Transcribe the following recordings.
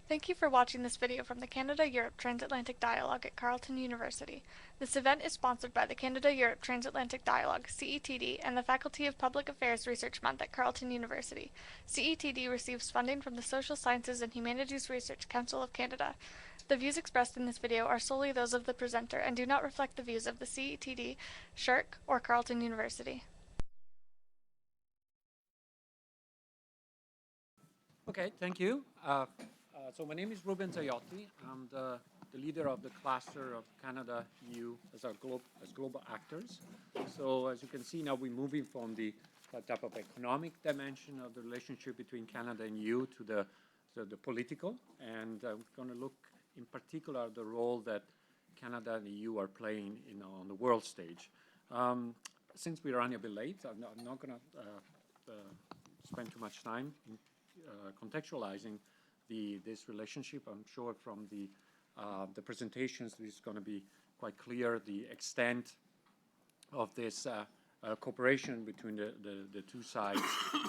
Thank you for watching this video from the Canada-Europe Transatlantic Dialogue at Carleton University. This event is sponsored by the Canada-Europe Transatlantic Dialogue, CETD, and the Faculty of Public Affairs Research Month at Carleton University. CETD receives funding from the Social Sciences and Humanities Research Council of Canada. The views expressed in this video are solely those of the presenter and do not reflect the views of the CETD, SSHRC, or Carleton University. Okay, thank you. So my name is Ruben Zaotti. I'm the leader of the cluster of Canada, EU as global actors. So as you can see now, we're moving from the type of economic dimension of the relationship between Canada and EU to the political. And we're going to look in particular at the role that Canada and the EU are playing on the world stage. Since we're running a bit late, I'm not going to spend too much time in contextualizing this relationship. I'm sure from the presentations, this is going to be quite clear the extent of this cooperation between the two sides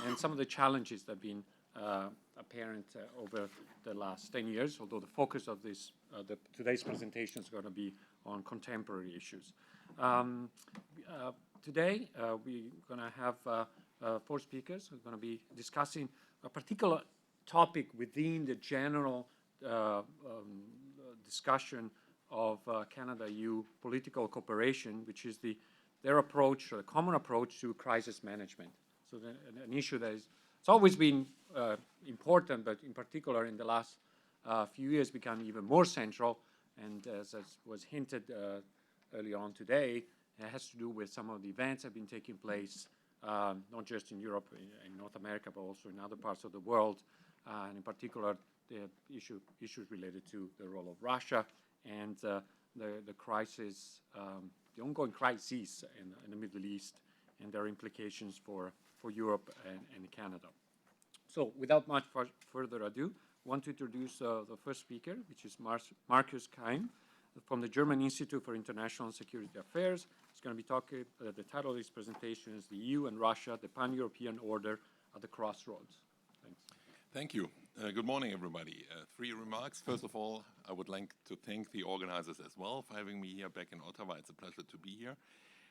and some of the challenges that have been apparent over the last 10 years, although the focus of today's presentation is going to be on contemporary issues. Today, we're going to have 4 speakers who are going to be discussing a particular topic within the general discussion of Canada-EU political cooperation, which is their approach, or the common approach to crisis management. So an issue that it's always been important, but in particular in the last few years become even more central, and as was hinted early on today, it has to do with some of the events that have been taking place, not just in Europe and North America, but also in other parts of the world, and in particular the issues related to the role of Russia and the crisis, the ongoing crises in the Middle East and their implications for Europe and Canada. So without much further ado, I want to introduce the first speaker, which is Markus Kaim from the German Institute for International and Security Affairs. He's going to be talking, the title of his presentation is The EU and Russia, the Pan-European Order at the Crossroads. Thanks. Thank you. Good morning, everybody. 3 remarks. First of all, I would like to thank the organizers as well for having me here back in Ottawa. It's a pleasure to be here.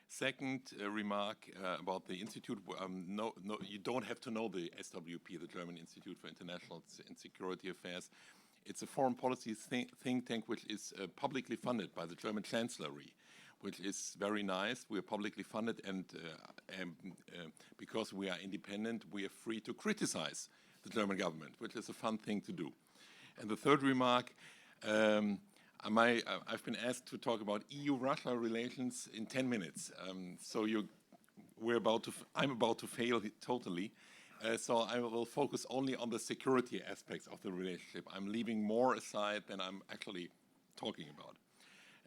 Second remark about the Institute. You don't have to know the SWP, the German Institute for International and Security Affairs. It's a foreign policy think tank which is publicly funded by the German Chancellery, which is very nice. We are publicly funded, and because we are independent, we are free to criticize the German government, which is a fun thing to do. And the third remark, I've been asked to talk about EU-Russia relations in 10 minutes. So I'm about to fail totally. So I will focus only on the security aspects of the relationship. I'm leaving more aside than I'm actually talking about.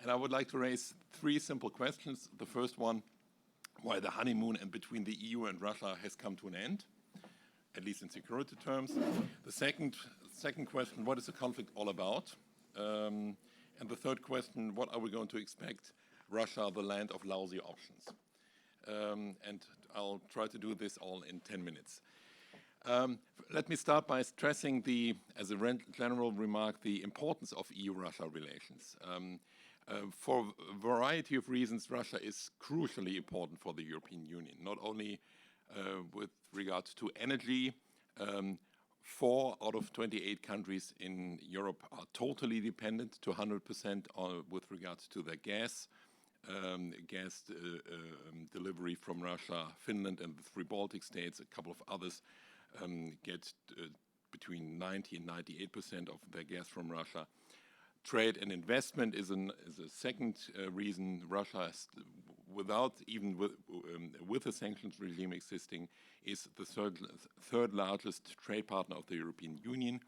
And I would like to raise 3 simple questions. The first one, why the honeymoon between the EU and Russia has come to an end, at least in security terms. The second question, what is the conflict all about? And the third question, what are we going to expect Russia, the land of lousy options? And I'll try to do this all in 10 minutes. Let me start by stressing as a general remark, the importance of EU-Russia relations. For a variety of reasons, Russia is crucially important for the European Union, not only with regard to energy. 4 out of 28 countries in Europe are totally dependent to 100% with regards to their gas delivery from Russia. Finland and the 3 Baltic states, a couple of others, get between 90 and 98% of their gas from Russia. Trade and investment is a second reason. Russia, with the sanctions regime existing, is the third largest trade partner of the European Union.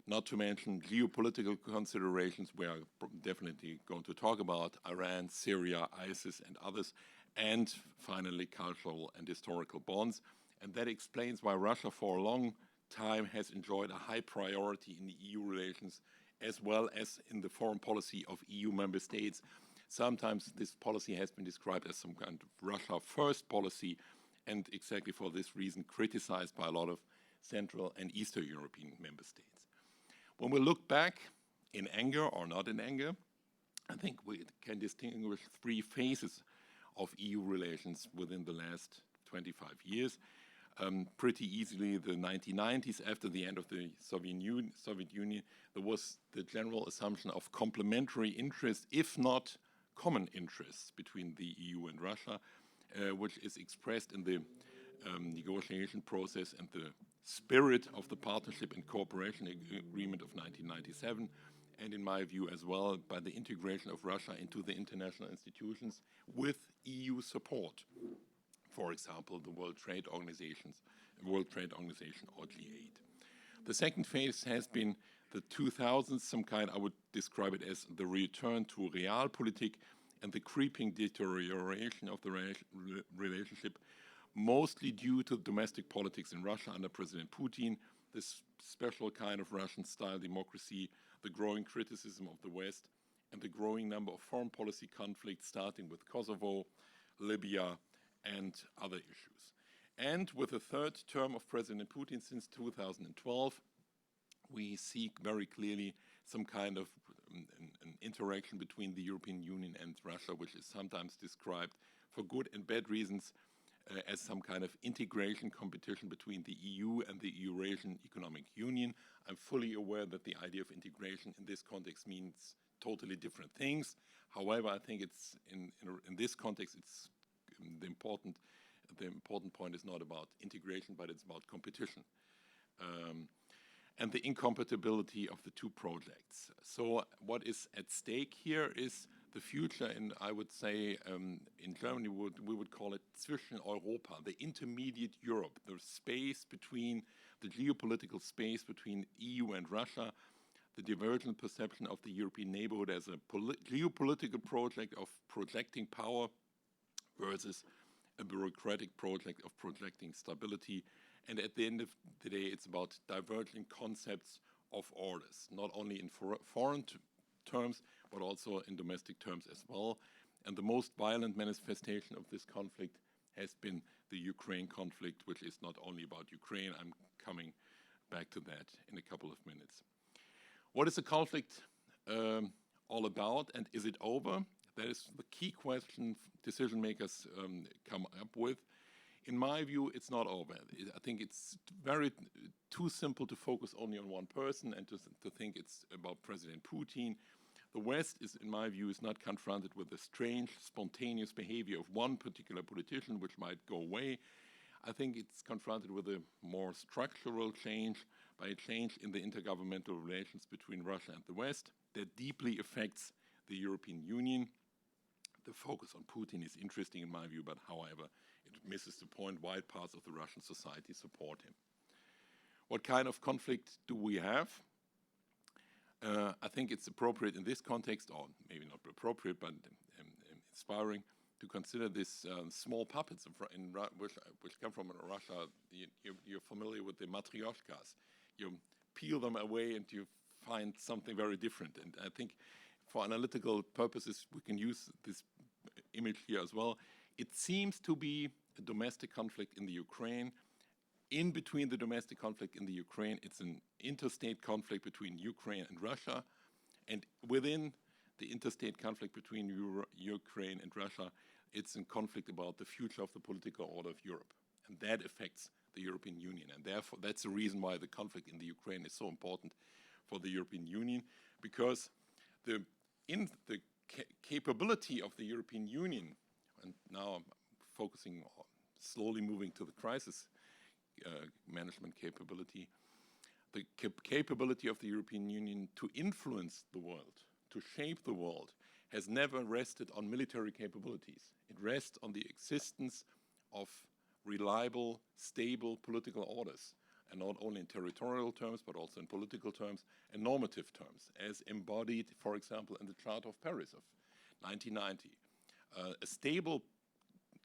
Not to mention geopolitical considerations we are definitely going to talk about: Iran, Syria, ISIS, and others. And finally, cultural and historical bonds. And that explains why Russia for a long time has enjoyed a high priority in the EU relations, as well as in the foreign policy of EU member states. Sometimes this policy has been described as some kind of Russia first policy, and exactly for this reason criticized by a lot of Central and Eastern European member states. When we look back in anger or not in anger, I think we can distinguish three phases of EU relations within the last 25 years. Pretty easily, the 1990s, after the end of the Soviet Union, there was the general assumption of complementary interests, if not common interests, between the EU and Russia, which is expressed in the negotiation process and the spirit of the Partnership and Cooperation Agreement of 1997, and in my view as well by the integration of Russia into the international institutions with EU support. For example, the World Trade Organization or G8. The second phase has been the 2000s, some kind, I would describe it as the return to realpolitik and the creeping deterioration of the relationship, mostly due to domestic politics in Russia under President Putin, this special kind of Russian-style democracy, the growing criticism of the West, and the growing number of foreign policy conflicts, starting with Kosovo, Libya, and other issues. And with the third term of President Putin since 2012, we see very clearly some kind of an interaction between the European Union and Russia, which is sometimes described for good and bad reasons as some kind of integration competition between the EU and the Eurasian Economic Union. I'm fully aware that the idea of integration in this context means totally different things. However, I think it's in this context, it's the important point is not about integration, but it's about competition. And the incompatibility of the two projects. So what is at stake here is the future, and I would say in Germany we would call it Zwischen Europa, the intermediate Europe, the space between, the geopolitical space between EU and Russia, the divergent perception of the European neighborhood as a geopolitical project of projecting power versus a bureaucratic project of projecting stability. And at the end of the day, it's about diverging concepts of orders, not only in foreign terms, but also in domestic terms as well. And the most violent manifestation of this conflict has been the Ukraine conflict, which is not only about Ukraine. I'm coming back to that in a couple of minutes. What is the conflict all about, and is it over? That is the key question decision makers come up with. In my view, it's not over. I think it's too simple to focus only on one person and to think it's about President Putin. The West is, in my view, is not confronted with the strange, spontaneous behavior of one particular politician, which might go away. I think it's confronted with a more structural change, by a change in the intergovernmental relations between Russia and the West that deeply affects the European Union. The focus on Putin is interesting in my view, but however, it misses the point. Wide parts of the Russian society support him. What kind of conflict do we have? I think it's appropriate in this context, or maybe not appropriate, but inspiring, to consider this small puppets which come from Russia. You're familiar with the matryoshkas. You peel them away and you find something very different. And I think for analytical purposes, we can use this image here as well. It seems to be a domestic conflict in the Ukraine. In between the domestic conflict in the Ukraine, it's an interstate conflict between Ukraine and Russia. And within the interstate conflict between Ukraine and Russia, it's a conflict about the future of the political order of Europe. And that affects the European Union. And therefore, that's the reason why the conflict in the Ukraine is so important for the European Union, because the capability of the European Union, and now I'm focusing on slowly moving to the crisis management capability, the capability of the European Union to influence the world, to shape the world, has never rested on military capabilities. It rests on the existence of reliable, stable political orders, and not only in territorial terms, but also in political terms and normative terms, as embodied, for example, in the Charter of Paris of 1990. A stable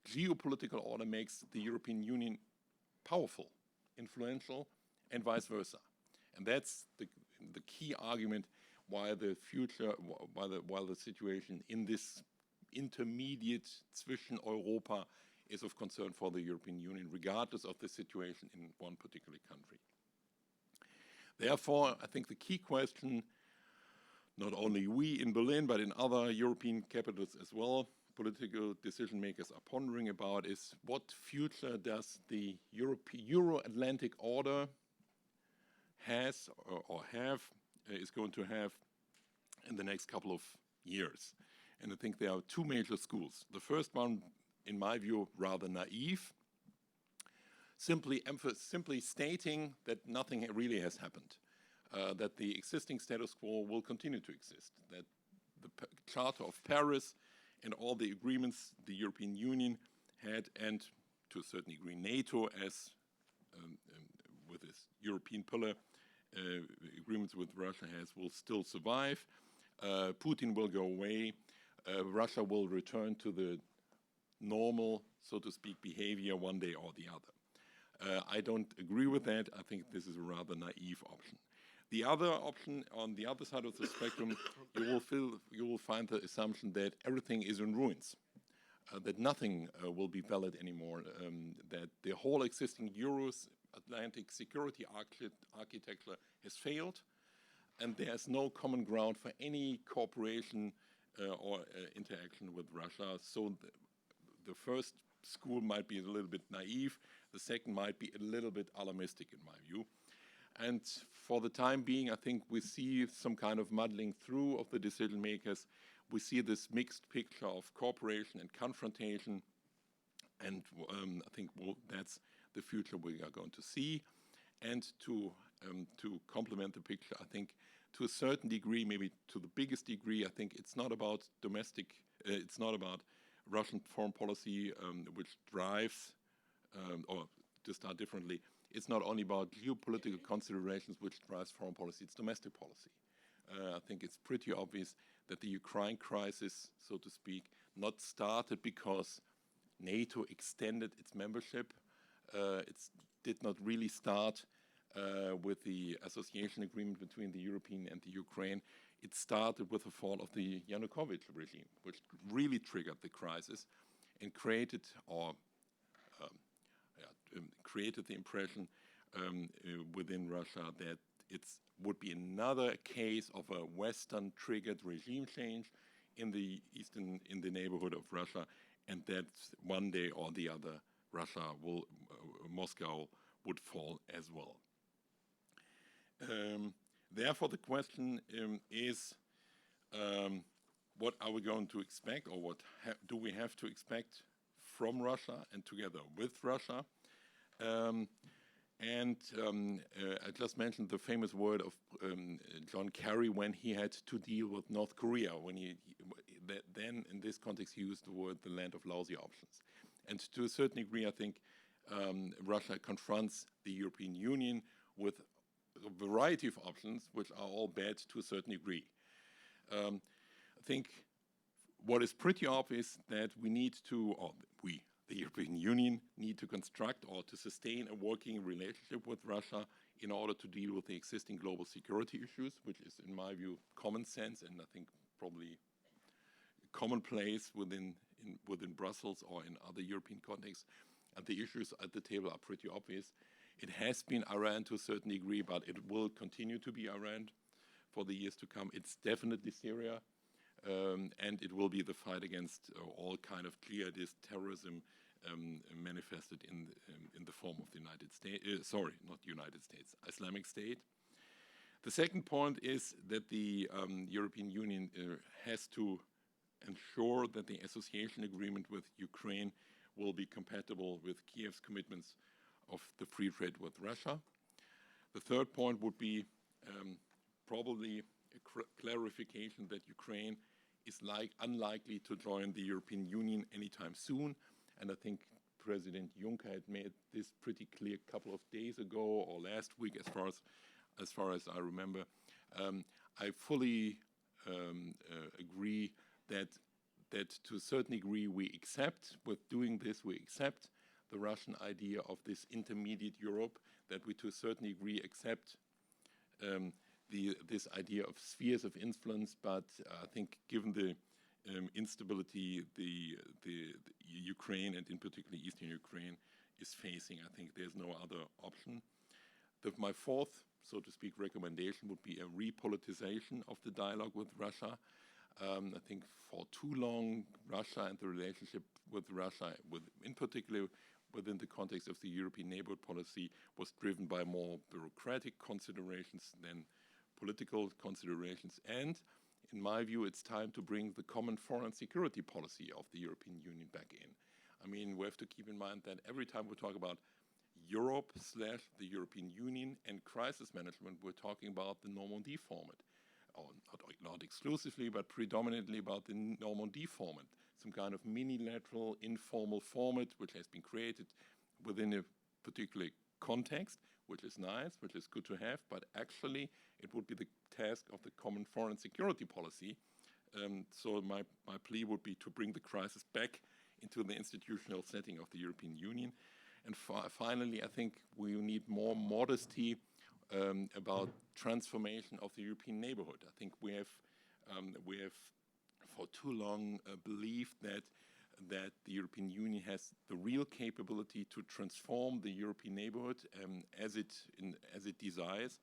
geopolitical order makes the European Union powerful, influential, and vice versa. And that's the key argument why the future, while the situation in this intermediate Zwischen Europa is of concern for the European Union, regardless of the situation in one particular country. Therefore, I think the key question, not only we in Berlin, but in other European capitals as well, political decision makers are pondering about, is what future does the Euro-Atlantic order has or is going to have in the next couple of years. And I think there are two major schools. The first one, in my view, rather naive, simply stating that nothing really has happened, that the existing status quo will continue to exist, that the Charter of Paris and all the agreements the European Union had, and to a certain degree NATO as with its European pillar agreements with Russia has, will still survive. Putin will go away. Russia will return to the normal, so to speak, behavior one day or the other. I don't agree with that. I think this is a rather naive option. The other option, on the other side of the spectrum, you will find the assumption that everything is in ruins, that nothing will be valid anymore, that the whole existing Euro-Atlantic security architecture has failed, and there's no common ground for any cooperation or interaction with Russia. So the first school might be a little bit naive. The second might be a little bit alarmistic in my view. And for the time being, I think we see some kind of muddling through of the decision makers. We see this mixed picture of cooperation and confrontation. And I think that's the future we are going to see. And to complement the picture, I think to a certain degree, maybe to the biggest degree, I think it's not about it's not about Russian foreign policy which drives, or to start differently, it's not only about geopolitical considerations which drives foreign policy, it's domestic policy. I think it's pretty obvious that the Ukraine crisis, so to speak, not started because NATO extended its membership. It did not really start with the association agreement between the European and the Ukraine. It started with the fall of the Yanukovych regime, which really triggered the crisis and created the impression within Russia that it would be another case of a Western-triggered regime change in the neighborhood of Russia, and that one day or the other, Moscow would fall as well. Therefore, the question is, what are we going to expect, or what do we have to expect from Russia and together with Russia? I just mentioned the famous word of John Kerry when he had to deal with North Korea. Then in this context he used the word the land of lousy options. And to a certain degree, I think Russia confronts the European Union with a variety of options which are all bad to a certain degree. I think what is pretty obvious that we need to, or we, the European Union, need to construct or to sustain a working relationship with Russia in order to deal with the existing global security issues, which is, in my view, common sense and I think probably commonplace within Brussels or in other European contexts. And the issues at the table are pretty obvious. It has been Iran to a certain degree, but it will continue to be Iran for the years to come. It's definitely Syria. And it will be the fight against all kind of jihadist terrorism manifested in the form of the United States, Islamic State. The second point is that the European Union has to ensure that the association agreement with Ukraine will be compatible with Kiev's commitments of the free trade with Russia. The third point would be probably a clarification that Ukraine is unlikely to join the European Union anytime soon. And I think President Juncker had made this pretty clear a couple of days ago or last week, as far as I remember. I fully agree that to a certain degree we accept, with doing this, we accept the Russian idea of this intermediate Europe, that we to a certain degree accept this idea of spheres of influence, but I think given the instability the Ukraine and in particular Eastern Ukraine is facing, I think there's no other option. My fourth, so to speak, recommendation would be a repoliticization of the dialogue with Russia. I think for too long, Russia and the relationship with Russia, in particular within the context of the European neighborhood policy, was driven by more bureaucratic considerations than political considerations. And in my view, it's time to bring the common foreign security policy of the European Union back in. I mean, we have to keep in mind that every time we talk about Europe / the European Union and crisis management, we're talking about the Normandy format. Or not exclusively, but predominantly about the Normandy format, some kind of minilateral, informal format which has been created within a particular context, which is nice, which is good to have, but actually it would be the task of the common foreign security policy. So my plea would be to bring the crisis back into the institutional setting of the European Union. And finally, I think we need more modesty about transformation of the European neighborhood. I think we have for too long believed that the European Union has the real capability to transform the European neighborhood as it desires.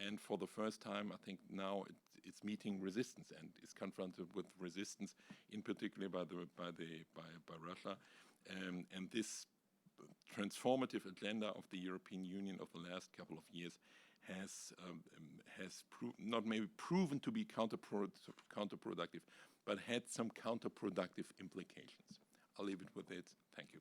And for the first time, I think now it's meeting resistance and is confronted with resistance, in particular by Russia. And this transformative agenda of the European Union of the last couple of years has not maybe proven to be counterproductive, but had some counterproductive implications. I'll leave it with it. Thank you.